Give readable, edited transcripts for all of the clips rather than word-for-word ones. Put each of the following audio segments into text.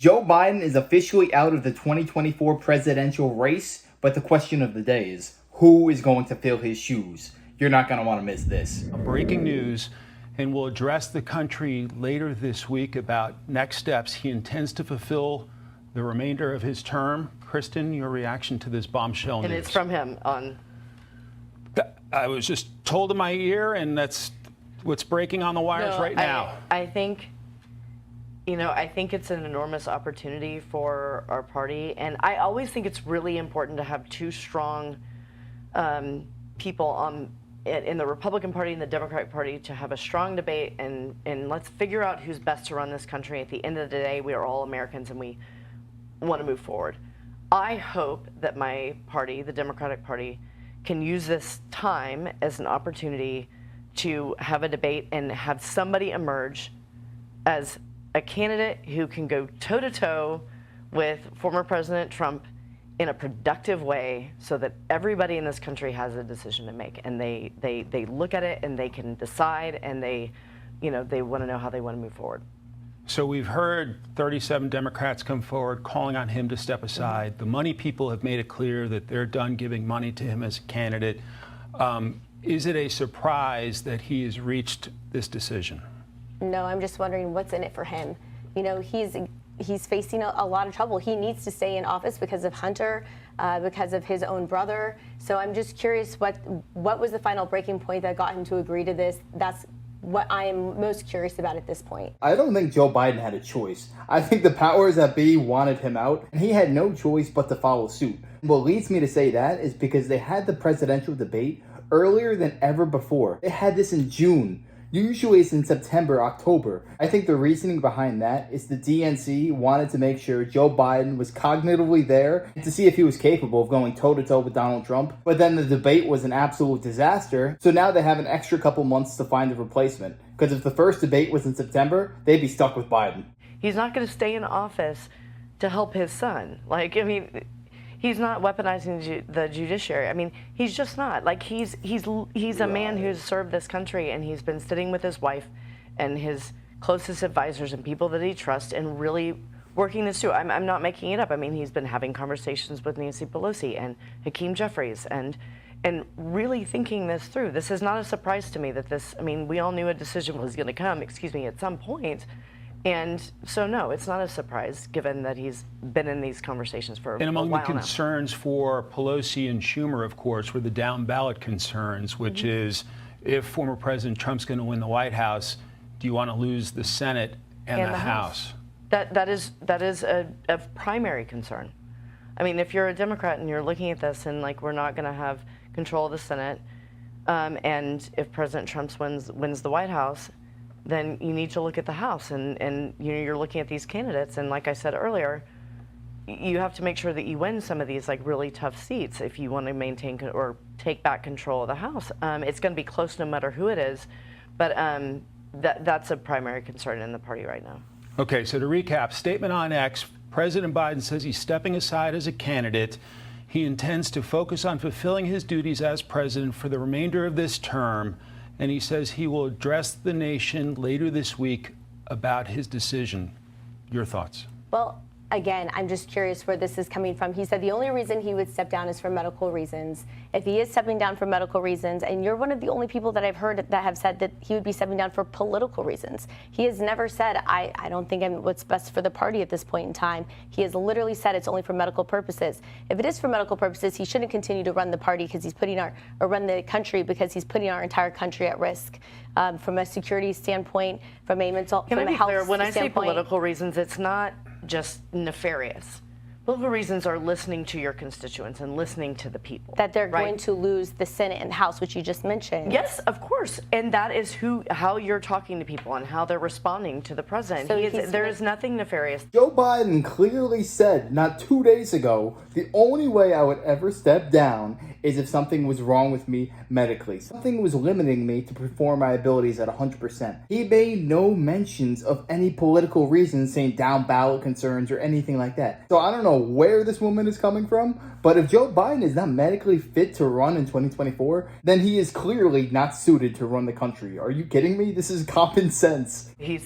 Joe Biden is officially out of the 2024 presidential race, but the question of the day is, who is going to fill his shoes? You're not going to want to miss this. Breaking news, and will address the country later this week about next steps. He intends to fulfill the remainder of his term. Kristen, your reaction to this bombshell news? And it's from him on... I was just told in my ear, and that's what's breaking on the wires right now. I think it's an enormous opportunity for our party, and I always think it's really important to have two strong people in the Republican Party and the Democratic Party to have a strong debate, and let's figure out who's best to run this country. At the end of the day, we are all Americans, and we want to move forward. I hope that my party, the Democratic Party, can use this time as an opportunity to have a debate and have somebody emerge as a candidate who can go toe-to-toe with former President Trump in a productive way so that everybody in this country has a decision to make, and they look at it and they can decide, and they want to know how they want to move forward. So we've heard 37 Democrats come forward calling on him to step aside. The money people have made it clear that they're done giving money to him as a candidate. Is it a surprise that he has reached this decision? No, I'm just wondering what's in it for him. You know, he's facing a lot of trouble. He needs to stay in office because of Hunter, because of his own brother. So I'm just curious, what was the final breaking point that got him to agree to this? That's what I am most curious about at this point. I don't think Joe Biden had a choice. I think the powers that be wanted him out, and he had no choice but to follow suit. What leads me to say that is because they had the presidential debate earlier than ever before. They had this in June. Usually it's in September, October. I think the reasoning behind that is the DNC wanted to make sure Joe Biden was cognitively there to see if he was capable of going toe-to-toe with Donald Trump. But then the debate was an absolute disaster. So now they have an extra couple months to find a replacement. Because if the first debate was in September, they'd be stuck with Biden. He's not going to stay in office to help his son. He's not weaponizing the judiciary. I mean, he's just not. He's a man who's served this country, and he's been sitting with his wife and his closest advisors and people that he trusts and really working this through. I'm not making it up. I mean, he's been having conversations with Nancy Pelosi and Hakeem Jeffries and really thinking this through. This is not a surprise to me that we all knew a decision was going to come, at some point. And so, no, it's not a surprise, given that he's been in these conversations for a while now. And among the concerns for Pelosi and Schumer, of course, were the down-ballot concerns, which is, if former President Trump's going to win the White House, do you want to lose the Senate and the House? That is a primary concern. I mean, if you're a Democrat and you're looking at this and, we're not going to have control of the Senate, and if President Trump wins the White House, then you need to look at the House, and you're looking at these candidates, and like I said earlier, you have to make sure that you win some of these really tough seats if you want to maintain or take back control of the House. It's going to be close no matter who it is, but that's a primary concern in the party right now. Okay, so to recap, statement on X, President Biden says he's stepping aside as a candidate. He intends to focus on fulfilling his duties as president for the remainder of this term. And he says he will address the nation later this week about his decision. Your thoughts? Well, again, I'm just curious where this is coming from. He said the only reason he would step down is for medical reasons. If he is stepping down for medical reasons, and you're one of the only people that I've heard that have said that he would be stepping down for political reasons. He has never said, I don't think I'm what's best for the party at this point in time. He has literally said it's only for medical purposes. If it is for medical purposes, he shouldn't continue to run the party because he's putting or run the country because he's putting our entire country at risk. From a security standpoint, from a mental, Can from I a be health clear? When I say standpoint, political reasons, it's not just nefarious. Political reasons are listening to your constituents and listening to the people. that they're going to lose the Senate and the House, which you just mentioned. Yes, of course. And that is how you're talking to people and how they're responding to the president. So there is nothing nefarious. Joe Biden clearly said not 2 days ago, the only way I would ever step down is if something was wrong with me medically. Something was limiting me to perform my abilities at 100%. He made no mentions of any political reasons, saying down ballot concerns or anything like that. So I don't know where this woman is coming from, but if Joe Biden is not medically fit to run in 2024, then he is clearly not suited to run the country. Are you kidding me? This is common sense. He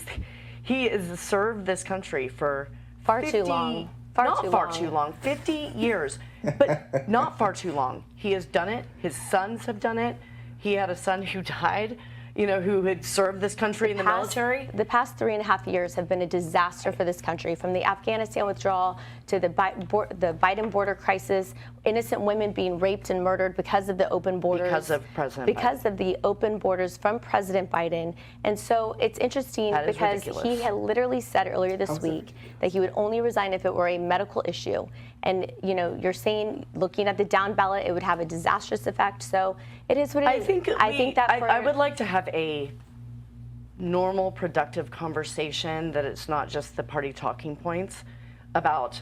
has served this country for Far too 50 long. Not far too long. 50 years, but not far too long. He has done it. His sons have done it. He had a son who died, who had served this country in the military. The past 3.5 years have been a disaster for this country, from the Afghanistan withdrawal to the Biden border crisis, innocent women being raped and murdered because of the open borders. Because of President Because of the open borders from President Biden. And so it's interesting because he had literally said earlier this week that he would only resign if it were a medical issue. And, you're saying, looking at the down ballot, it would have a disastrous effect. So it is what it is. I would like to have a normal, productive conversation that it's not just the party talking points about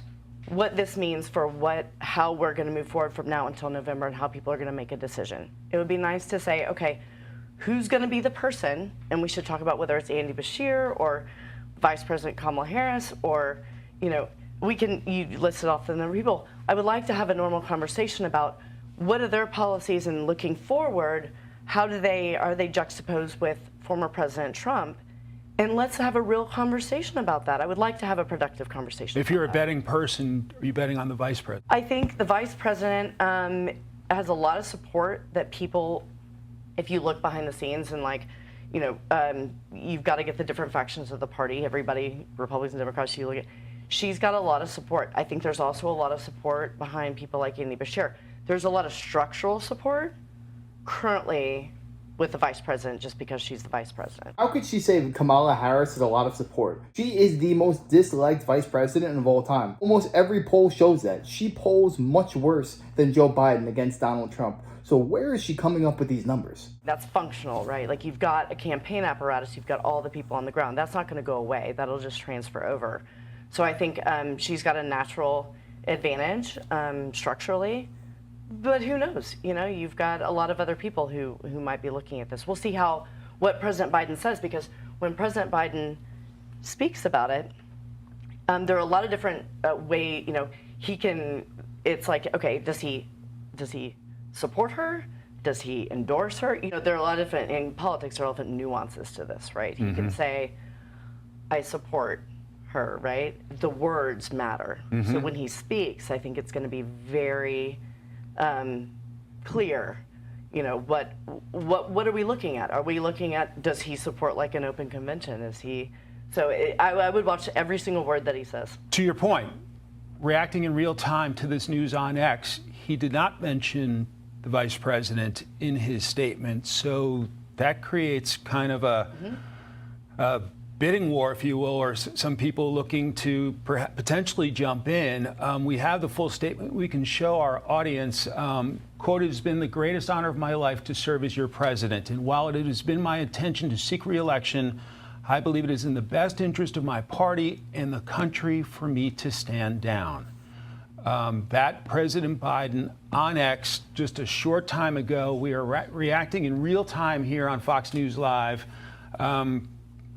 what this means for how we're going to move forward from now until November and how people are going to make a decision. It would be nice to say, okay, who's going to be the person? And we should talk about whether it's Andy Bashir or Vice President Kamala Harris or, you listed off the number of people. I would like to have a normal conversation about what are their policies and looking forward, are they juxtaposed with former President Trump? And let's have a real conversation about that. I would like to have a productive conversation. If you're a betting person, are you betting on the vice president? I think the vice president has a lot of support that people, if you look behind the scenes and you've got to get the different factions of the party, everybody, Republicans and Democrats, she's got a lot of support. I think there's also a lot of support behind people like Andy Bashir. There's a lot of structural support currently with the vice president just because she's the vice president. How could she say Kamala Harris has a lot of support? She is the most disliked vice president of all time. Almost every poll shows that. She polls much worse than Joe Biden against Donald Trump. So where is she coming up with these numbers? That's functional, right? Like, you've got a campaign apparatus, you've got all the people on the ground. That's not going to go away. That'll just transfer over. So I think she's got a natural advantage structurally. But who knows? You've got a lot of other people who might be looking at this. We'll see what President Biden says, because when President Biden speaks about it, there are a lot of different ways. It's like, okay, does he support her? Does he endorse her? There are a lot of different, in politics, there are different nuances to this, right? Mm-hmm. He can say, I support her, right? The words matter. Mm-hmm. So when he speaks, I think it's going to be very clear, what are we looking at? Are we looking at, does he support like an open convention? I would watch every single word that he says. To your point, reacting in real time to this news on X, he did not mention the vice president in his statement. So that creates kind of a bidding war, if you will, or some people looking to potentially jump in. We have the full statement we can show our audience. Quote, "It has been the greatest honor of my life to serve as your president. And while it has been my intention to seek re-election, I believe it is in the best interest of my party and the country for me to stand down." That President Biden on X just a short time ago. We are reacting in real time here on Fox News Live.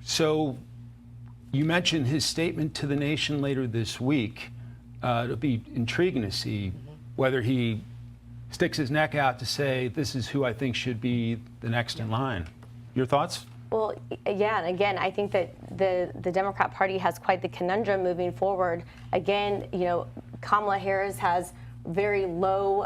So you mentioned his statement to the nation later this week. It'll be intriguing to see whether he sticks his neck out to say, this is who I think should be the next in line. Your thoughts? Well, yeah, and again, I think that the Democrat Party has quite the conundrum moving forward. Again, Kamala Harris has very low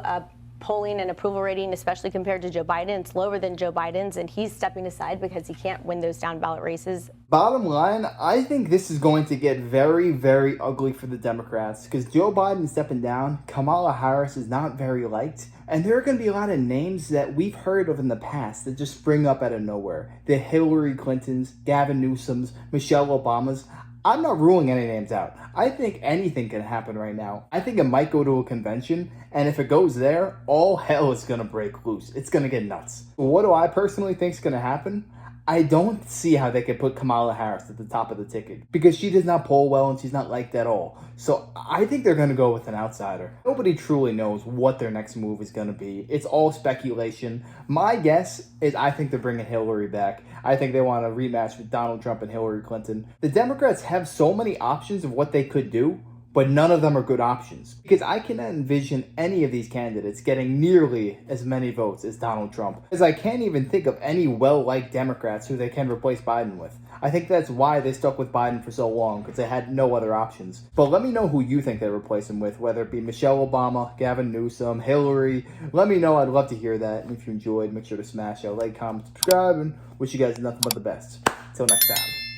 polling and approval rating, especially compared to Joe Biden. It's lower than Joe Biden's, and he's stepping aside because he can't win those down ballot races. Bottom line, I think this is going to get very, very ugly for the Democrats because Joe Biden stepping down, Kamala Harris is not very liked, and there are going to be a lot of names that we've heard of in the past that just spring up out of nowhere. The Hillary Clintons, Gavin Newsoms, Michelle Obamas. I'm not ruling any names out. I think anything can happen right now. I think it might go to a convention, and if it goes there, all hell is going to break loose. It's going to get nuts. What do I personally think is going to happen? I don't see how they could put Kamala Harris at the top of the ticket because she does not poll well and she's not liked at all. So I think they're going to go with an outsider. Nobody truly knows what their next move is going to be. It's all speculation. My guess is I think they're bringing Hillary back. I think they want a rematch with Donald Trump and Hillary Clinton. The Democrats have so many options of what they could do. but none of them are good options, because I cannot envision any of these candidates getting nearly as many votes as Donald Trump, as I can't even think of any well-liked Democrats who they can replace Biden with. I think that's why they stuck with Biden for so long, because they had no other options. But let me know who you think they replace him with, whether it be Michelle Obama, Gavin Newsom, Hillary. Let me know, I'd love to hear that. And if you enjoyed, make sure to smash that like, comment, subscribe, and wish you guys nothing but the best. Till next time.